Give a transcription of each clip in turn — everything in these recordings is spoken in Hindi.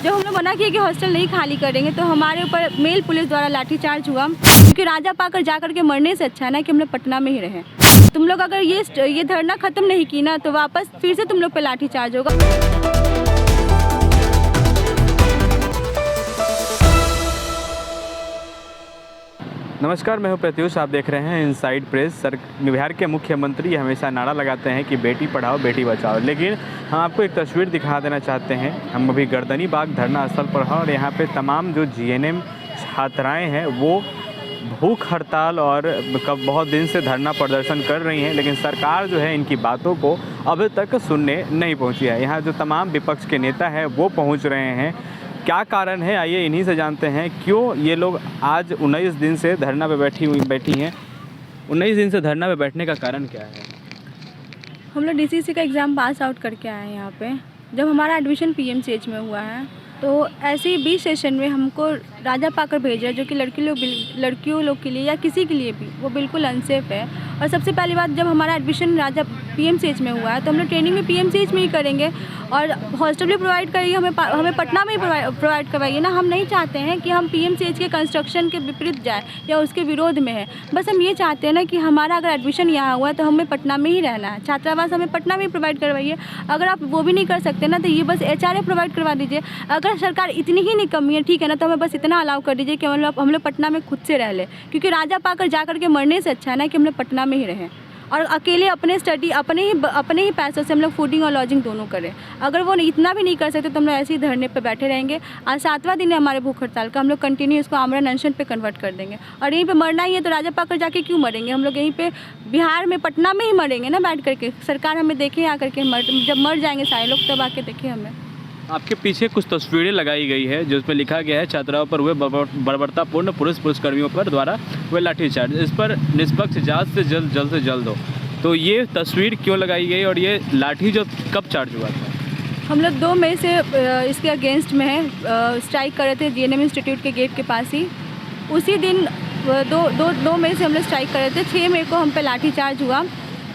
जब हम लोग मना किए कि हॉस्टल नहीं खाली करेंगे तो हमारे ऊपर मेल पुलिस द्वारा लाठीचार्ज हुआ, क्योंकि राजा पाकर जा कर के मरने से अच्छा है ना कि हम लोग पटना में ही रहें। तुम लोग अगर ये धरना ख़त्म नहीं की ना तो वापस फिर से तुम लोग पे लाठीचार्ज होगा। नमस्कार, मैं हूं प्रत्युष। आप देख रहे हैं इनसाइड प्रेस। बिहार के मुख्यमंत्री हमेशा नारा लगाते हैं कि बेटी पढ़ाओ बेटी बचाओ, लेकिन हम आपको एक तस्वीर दिखा देना चाहते हैं। हम अभी गर्दनी बाग धरना स्थल पर हैं और यहाँ पे तमाम जो जीएनएम छात्राएं हैं वो भूख हड़ताल और बहुत दिन से धरना प्रदर्शन कर रही हैं, लेकिन सरकार जो है इनकी बातों को अभी तक सुनने नहीं पहुँची है। यहाँ जो तमाम विपक्ष के नेता हैं वो पहुँच रहे हैं। क्या कारण है, आइए इन्हीं से जानते हैं। क्यों ये लोग आज 19 दिन से धरना पे बैठी हैं? 19 दिन से धरना पे बैठने का कारण क्या है? हम लोग डीसीसी का एग्ज़ाम पास आउट करके आए हैं यहाँ पे। जब हमारा एडमिशन पीएमसीएच में हुआ है तो ऐसे ही 20 सेशन में हमको राजा पाकर भेजा, जो कि लड़कियों लोग के लिए या किसी के लिए भी वो बिल्कुल अनसेफ है। और सबसे पहली बात, जब हमारा एडमिशन राजा पीएमसीएच में हुआ है तो हम लोग ट्रेनिंग में पीएमसीएच में ही करेंगे और हॉस्टल भी प्रोवाइड करिए, हमें पटना में ही प्रोवाइड करवाइए ना। हम नहीं चाहते हैं कि हम पीएमसीएच के कंस्ट्रक्शन के विपरीत जाए या उसके विरोध में है। बस हम ये चाहते हैं ना कि हमारा अगर एडमिशन यहाँ हुआ है तो हमें पटना में ही रहना है। छात्रावास हमें पटना में ही प्रोवाइड करवाइए। अगर आप वो भी नहीं कर सकते ना तो ये बस HRA प्रोवाइड करवा दीजिए। अगर सरकार इतनी ही निकम्मी है, ठीक है ना, तो हमें बस इतना अलाउ कर दीजिए कि हम लोग पटना में खुद से रह ले, क्योंकि राजा पाकर जा कर के मरने से अच्छा है ना कि हम लोग पटना में ही रहें और अकेले अपने स्टडी अपने ही पैसों से हम लोग फूडिंग और लॉजिंग दोनों करें। अगर वो इतना भी नहीं कर सकते तो हम लोग ऐसे ही धरने पे बैठे रहेंगे। आज 7वां दिन है हमारे भूख हड़ताल का। हम लोग कंटिन्यू इसको आमरण अनशन पे कन्वर्ट कर देंगे और यहीं पे मरना ही है तो राजा पाकर जाके क्यों मरेंगे? हम लोग यहीं पे बिहार में पटना में ही मरेंगे ना बैठ करके। सरकार हमें देखे आकर के जब मर जाएंगे सारे लोग तब आके देखे हमें। आपके पीछे कुछ तस्वीरें लगाई गई है जिसमें लिखा गया है छात्राओं पर हुए बर्बरतापूर्ण पुलिसकर्मियों पर द्वारा हुए लाठीचार्ज, इस पर निष्पक्ष जांच से जल्द हो। तो ये तस्वीर क्यों लगाई गई और ये लाठी जो कब चार्ज हुआ था? हम लोग 2 मई से इसके अगेंस्ट में है, स्ट्राइक कर रहे थे जीएनएम इंस्टीट्यूट के गेट के पास ही। उसी दिन 2 मई से हम लोग स्ट्राइक कर रहे थे। 6 मई को हम पे लाठीचार्ज हुआ।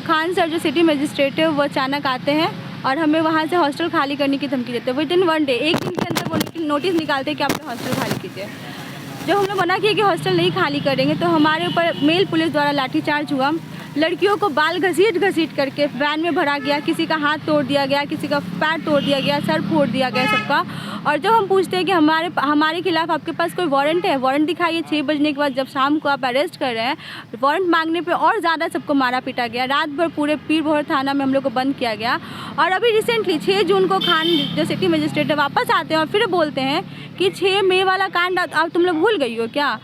खान सर जो सिटी मजिस्ट्रेट है वो अचानक आते हैं और हमें वहाँ से हॉस्टल खाली करने की धमकी देते हैं। विदिन 1 डे, एक दिन के अंदर वो नोटिस निकालते हैं कि आप अपने हॉस्टल खाली कीजिए। जब हम लोग मना किए कि हॉस्टल नहीं खाली करेंगे तो हमारे ऊपर मेल पुलिस द्वारा लाठीचार्ज हुआ। लड़कियों को बाल घसीट करके वैन में भरा गया, किसी का हाथ तोड़ दिया गया, किसी का पैर तोड़ दिया गया, सर फोड़ दिया गया सबका। और जब हम पूछते हैं कि हमारे खिलाफ आपके पास कोई वारंट है, वारंट दिखाइए। 6 बजने के बाद जब शाम को आप अरेस्ट कर रहे हैं, वारंट मांगने पे और ज़्यादा सबको मारा पीटा गया। रात भर पूरे पीरभोर थाना में हम लोग को बंद किया गया। और अभी रिसेंटली 6 जून को खान जो सिटी मजिस्ट्रेट वापस आते हैं और फिर बोलते हैं कि 6 मई वाला कांड आप तुम लोग भूल गई हो क्या?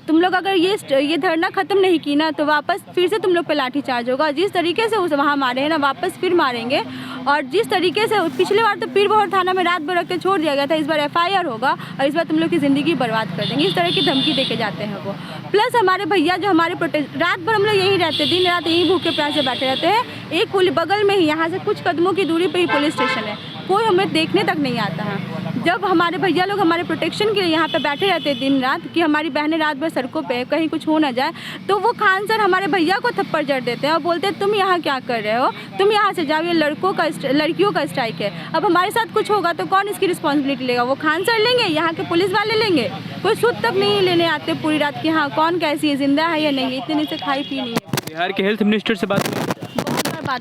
तुम लोग अगर ये धरना ख़त्म नहीं की ना तो वापस फिर से तुम लोग पे लाठीचार्ज होगा। जिस तरीके से उस वहाँ मारे हैं ना वापस फिर मारेंगे। और जिस तरीके से पिछली बार तो पीरभोर थाना में रात भर रख के छोड़ दिया गया था, इस बार FIR होगा और इस बार तुम लोग की ज़िंदगी बर्बाद कर देंगे। इस तरह की धमकी देके जाते हैं वो। प्लस हमारे भैया जो हमारे रात भर हम लोग यहीं रहते, दिन रात यहीं भूखे प्यासे बैठे रहते हैं। एक पुलिस बगल में ही, यहाँ से कुछ कदमों की दूरी पे ही पुलिस स्टेशन है, कोई हमें देखने तक नहीं आता है। जब हमारे भैया लोग हमारे प्रोटेक्शन के लिए यहाँ पे बैठे रहते हैं दिन रात कि हमारी बहनें रात भर सड़कों पे कहीं कुछ हो ना जाए, तो वो खान सर हमारे भैया को थप्पड़ जड़ देते हैं और बोलते हैं तुम यहाँ क्या कर रहे हो, तुम यहाँ से जाओ, ये लड़कियों का स्ट्राइक है। अब हमारे साथ कुछ होगा तो कौन इसकी रिस्पॉन्सिबिलिटी लेगा? वो खान सर लेंगे, यहाँ के पुलिस वाले लेंगे? कोई सुध तक नहीं लेने आते पूरी रात कि हाँ कौन कैसी है, जिंदा है या नहीं, इतने से खाई पी नहीं है। बिहार के हेल्थ मिनिस्टर से बात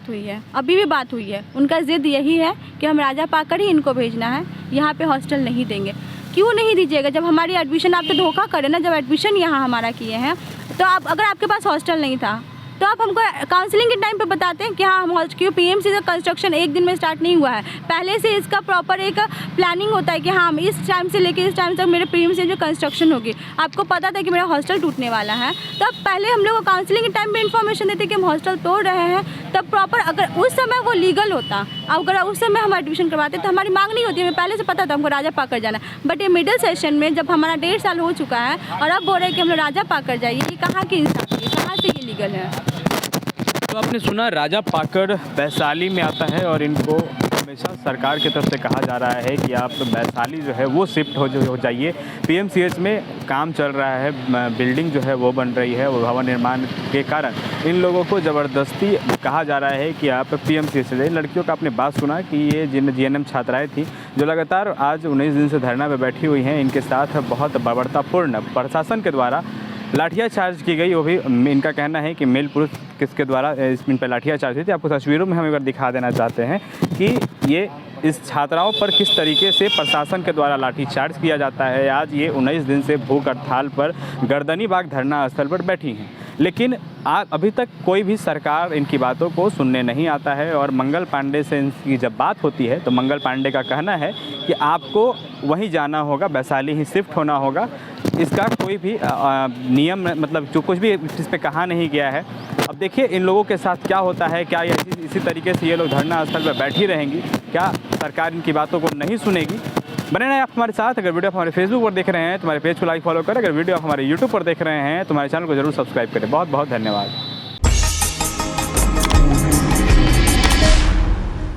हुई है, अभी भी बात हुई है। उनका जिद यही है कि हम राजा पाकर ही इनको भेजना है, यहाँ पे हॉस्टल नहीं देंगे। क्यों नहीं दीजिएगा? जब हमारी एडमिशन आप तो धोखा करें ना, जब एडमिशन यहाँ हमारा किए हैं तो आप अगर आपके पास हॉस्टल नहीं था तो आप हमको काउंसलिंग के टाइम पे बताते हैं कि हाँ हम क्यों पीएमसी का कंस्ट्रक्शन एक दिन में स्टार्ट नहीं हुआ है। पहले से इसका प्रॉपर एक प्लानिंग होता है कि हाँ इस टाइम से लेकर इस टाइम तक मेरे पीएमसी जो कंस्ट्रक्शन होगी। आपको पता था कि मेरा हॉस्टल टूटने वाला है, तो अब पहले हम लोग को काउंसलिंग के टाइम पे इन्फॉर्मेशन देते कि हम हॉस्टल तोड़ रहे हैं। तब प्रॉपर अगर उस समय वो लीगल होता, अगर उस समय हम एडमिशन करवाते तो हमारी मांग नहीं होती। हमें पहले से पता था हमको राजा पाकर जाना। बट ये मिडिल सेशन में जब हमारा 1.5 साल हो चुका है और अब बोल रहे हैं कि हम लोग राजा पाकर जाइए, ये कहाँ की इंसाफ है, कहाँ से ये लीगल है? तो आपने सुना राजा पाकर वैशाली में आता है और इनको हमेशा सरकार की तरफ से कहा जा रहा है कि आप वैशाली जो है वो शिफ्ट हो जाइए। पीएमसीएच में काम चल रहा है, बिल्डिंग जो है वो बन रही है, वो भवन निर्माण के कारण इन लोगों को ज़बरदस्ती कहा जा रहा है कि आप पीएमसीएच से जाइए। लड़कियों का आपने बात सुना कि ये जिन जीएनएम छात्राएँ थी जो लगातार आज 19 दिन से धरना पे बैठी हुई हैं, इनके साथ बहुत बर्बरतापूर्ण प्रशासन के द्वारा लाठियाचार्ज की गई। वो भी इनका कहना है कि मेल पुरुष किसके द्वारा इन पर लाठियाचार्ज हुई थी। आपको तस्वीरों में हम एक बार दिखा देना चाहते हैं कि ये इस छात्राओं पर किस तरीके से प्रशासन के द्वारा लाठीचार्ज किया जाता है। आज ये 19 दिन से भूख हड़ताल पर गर्दनी बाग धरना स्थल पर बैठी हैं, लेकिन अभी तक कोई भी सरकार इनकी बातों को सुनने नहीं आता है। और मंगल पांडे से इनकी जब बात होती है तो मंगल पांडे का कहना है कि आपको वहीं जाना होगा, वैशाली ही शिफ्ट होना होगा। इसका कोई भी नियम मतलब जो कुछ भी इस पे कहा नहीं गया है। अब देखिए इन लोगों के साथ क्या होता है, क्या ये इसी तरीके से ये लोग धरना स्थल पर बैठी रहेंगी, क्या सरकार इनकी बातों को नहीं सुनेगी। बने रहें आप हमारे साथ। अगर वीडियो आप हमारे फेसबुक पर देख रहे हैं तो हमारे पेज को लाइक फॉलो करें। अगर वीडियो आप हमारे यूट्यूब पर देख रहे हैं तो हमारे चैनल को जरूर सब्सक्राइब करें। बहुत बहुत धन्यवाद।